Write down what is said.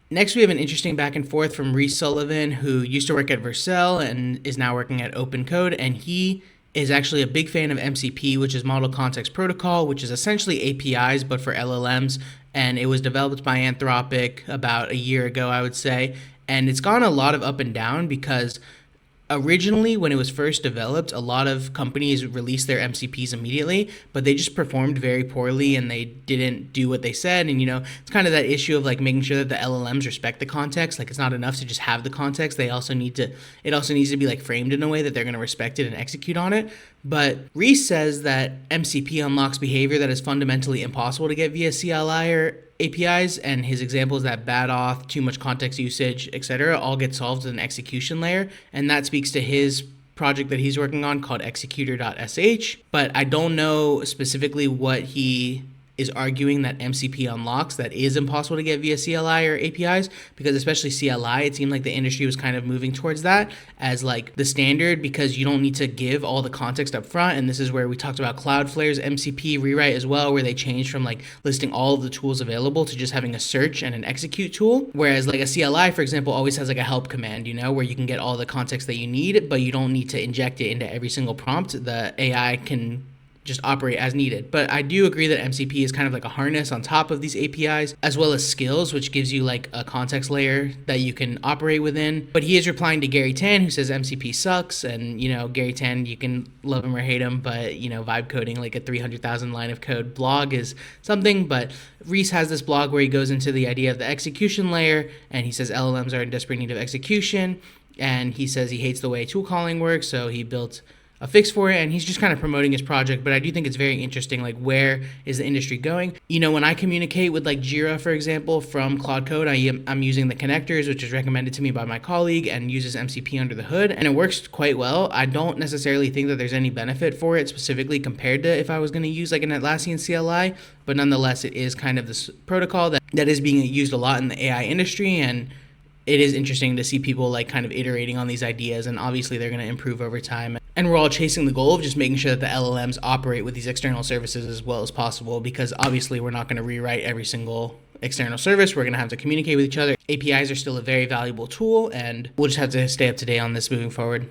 Next, we have an interesting back and forth from Reese Sullivan, who used to work at Vercel and is now working at OpenCode. And he is actually a big fan of MCP, which is Model Context Protocol, which is essentially APIs, but for LLMs. And it was developed by Anthropic about a year ago, I would say. And it's gone a lot of up and down because originally when it was first developed, a lot of companies released their MCPs immediately, but they just performed very poorly and they didn't do what they said. And it's kind of that issue of like making sure that the LLMs respect the context. Like, it's not enough to just have the context. It also needs to be like framed in a way that they're going to respect it and execute on it. But Reese says that MCP unlocks behavior that is fundamentally impossible to get via CLI or APIs, and his example is that bad auth, too much context usage, etc., all get solved with an execution layer, and that speaks to his project that he's working on called executor.sh. But I don't know specifically what he is arguing that MCP unlocks that is impossible to get via CLI or APIs, because especially CLI, it seemed like the industry was kind of moving towards that as like the standard, because you don't need to give all the context up front. And this is where we talked about Cloudflare's MCP rewrite as well, where they changed from like listing all of the tools available to just having a search and an execute tool. Whereas like a CLI, for example, always has like a help command, where you can get all the context that you need, but you don't need to inject it into every single prompt. The AI can just operate as needed. But I do agree that MCP is kind of like a harness on top of these APIs, as well as skills, which gives you like a context layer that you can operate within. But he is replying to Gary Tan, who says MCP sucks. And, Gary Tan, you can love him or hate him, but, vibe coding like a 300,000 line of code blog is something. But Reese has this blog where he goes into the idea of the execution layer, and he says LLMs are in desperate need of execution. And he says he hates the way tool calling works, so he built a fix for it, and he's just kind of promoting his project. But I do think it's very interesting, like, where is the industry going? When I communicate with like Jira, for example, from Cloud Code, I'm using the connectors, which is recommended to me by my colleague and uses MCP under the hood, and it works quite well. I don't necessarily think that there's any benefit for it specifically compared to if I was going to use like an Atlassian CLI, but nonetheless, it is kind of this protocol that is being used a lot in the AI industry, and it is interesting to see people like kind of iterating on these ideas, and obviously they're going to improve over time. And we're all chasing the goal of just making sure that the LLMs operate with these external services as well as possible, because obviously we're not going to rewrite every single external service. We're going to have to communicate with each other. APIs are still a very valuable tool, and we'll just have to stay up to date on this moving forward.